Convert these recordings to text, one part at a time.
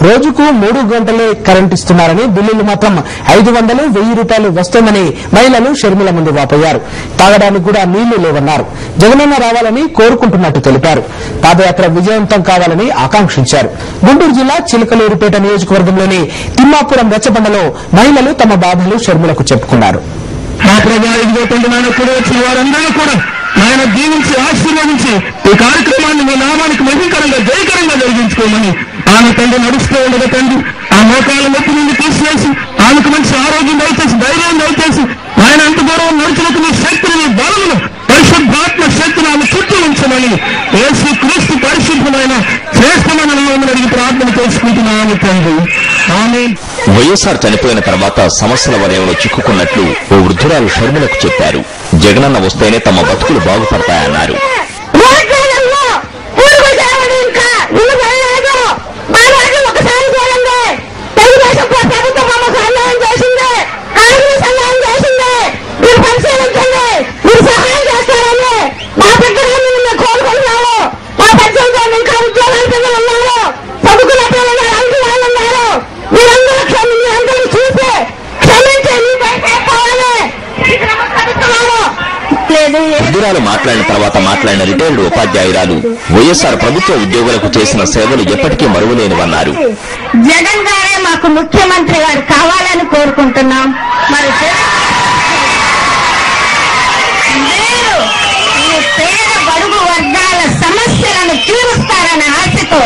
రోజుకు 3 గంటలే కరెంట్ ఇస్తున్నారని, బిల్లులు మాత్రం 500, 1000 రూపాయలు వస్తోందని మహిళలు షర్మిల ముందు వాపోయారు. తాగడానికి కూడా నీళ్లు లేవన్నారు. జగనన్న రావాలని కోరుకుంటున్నట్టు తెలిపారు. పాదయాత్ర విజయవంతం కావాలని ఆకాంక్షించారు. గుంటూరు జిల్లా చిలకలూరుపేట నియోజకవర్గంలోని తిమ్మాపురం రచ్చబండలో మహిళలు తమ బాధలు షర్మిలకు చెప్పుకున్నారు. ఆయన దీవించి ఆశీర్వదించి ఈ కార్యక్రమాన్ని మీ నామానికి మహిమకరంగా జయకరంగా జరిగించుకోమని ఆమె తండ్రి నడుస్తూ ఉండగా తండ్రి ఆ మోకాల నొప్పి నుండి తీసివేసి ఆమెకు మంచి ఆరోగ్యం దయచేసి ధైర్యం దయచేసి ఆయన అంత దూరం నడుచులకు మీ శక్తిని మీ బలమును పరిశుద్ధాత్మ శక్తిని ఆమె చుట్టూ ఉంచమని యేసు క్రీస్తు పరిశుద్ధమైన శ్రేష్టమైన నామమును అడిగి ప్రార్థన చేసుకుంటున్నాను తండ్రి. ఆమేన్. వైఎస్ఆర్ చనిపోయిన తర్వాత సమస్యల వలయంలో చిక్కుకున్నట్లు ఓ వృద్ధురాలు షర్మిలకు చెప్పారు. జగనన్న వస్తేనే తమ బతుకులు బాగుపడతాయన్నారు. వృద్ధురాలు మాట్లాడిన తర్వాత మాట్లాడిన రిటైర్డ్ ఉపాధ్యాయురాలు వైఎస్ఆర్ ప్రభుత్వ ఉద్యోగులకు చేసిన సేవలు ఎప్పటికీ మరువలేనివన్నారు. జగన్ గారే మాకు ముఖ్యమంత్రి గారు కావాలని కోరుకుంటున్నాం. మరి మీరు ఈ పేద బడుగు వర్గాల సమస్యలను తీరుస్తారనే ఆశతో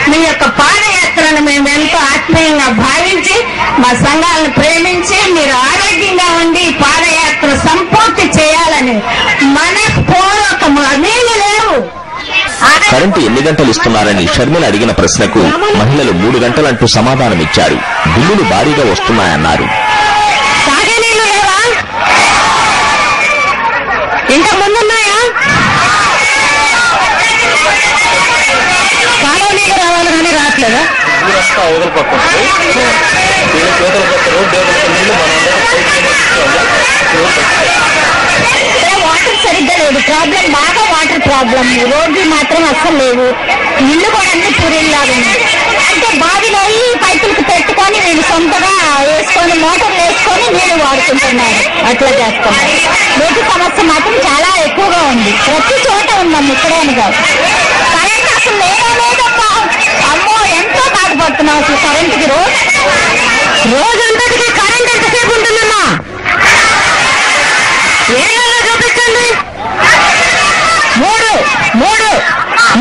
మీ యొక్క పాదయాత్రను మేము ఎంతో ఆత్మీయంగా భావించి మా సంఘాలను ప్రేమించి మీరు ఆరోగ్యంగా ఉండి పాదయాత్ర సంపూర్తి చేయాలని మనఃపూర్వకము నీళ్లు లేవు. కరెంటు ఎన్ని గంటలు ఇస్తున్నారని షర్మిల అడిగిన ప్రశ్నకు మహిళలు 3 గంటలంటూ సమాధానమిచ్చారు. బిల్లులు భారీగా వస్తున్నాయన్నారు. తాగే నీళ్లు లేవా? ఇంకా ముందున్నాయా? కాలువ నీళ్ళు రావాలి కానీ రావట్లేదా? వాటర్ సరిగ్గా లేదు. ప్రాబ్లం బాగా వాటర్ ప్రాబ్లం. రోడ్లు మాత్రం అస్సలు లేవు. ఇల్లు కూడా అన్ని పూరిల్లాగా ఉన్నాయి. అంటే బావిలో ఈ పైపులకు పెట్టుకొని వీళ్ళు సొంతగా వేసుకొని మోటార్లు వేసుకొని నీళ్లు వాడుకుంటున్నారు. అట్లా చేస్తున్నారు. నీటి సమస్య మాత్రం చాలా ఎక్కువగా ఉంది. ప్రతి చోట ఉన్నాం. ఇక్కడేని కాదు. కరెంట్ అసలు లేదమ్మా. అమ్మో ఎంతో బాధపడుతున్నాం అసలు కరెంటుకి. రోజంతటికి కరెంట్ ఎంతసేపు ఉంటుందమ్మా? ఏళ్ళలో చూపించండి.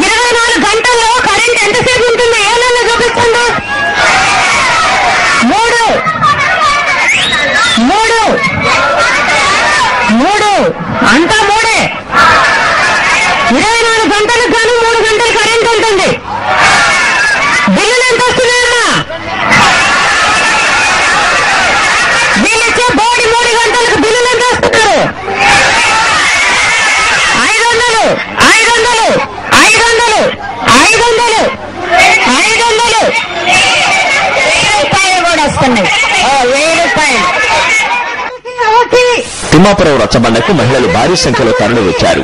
24 గంటల్లో కరెంట్ ఎంతసేపు ఉంటుంది? ఏళ్ళలో చూపించండి. 3 అంతా 3. 24 గంటలకు గాను 3 గంటలు కరెంట్ ఉంటుంది. బిల్లులు ఎంత వస్తున్నాయమ్మా? బిల్లు ఇచ్చే బోర్డు 3 గంటలకు బిల్లులు ఎంత వస్తున్నారు? 500 రూపాయలు కూడా వస్తున్నాయి. 1000 రూపాయలు. తిమ్మాపురం రచ్చబండకు మహిళలు భారీ సంఖ్యలో తరలి వచ్చారు.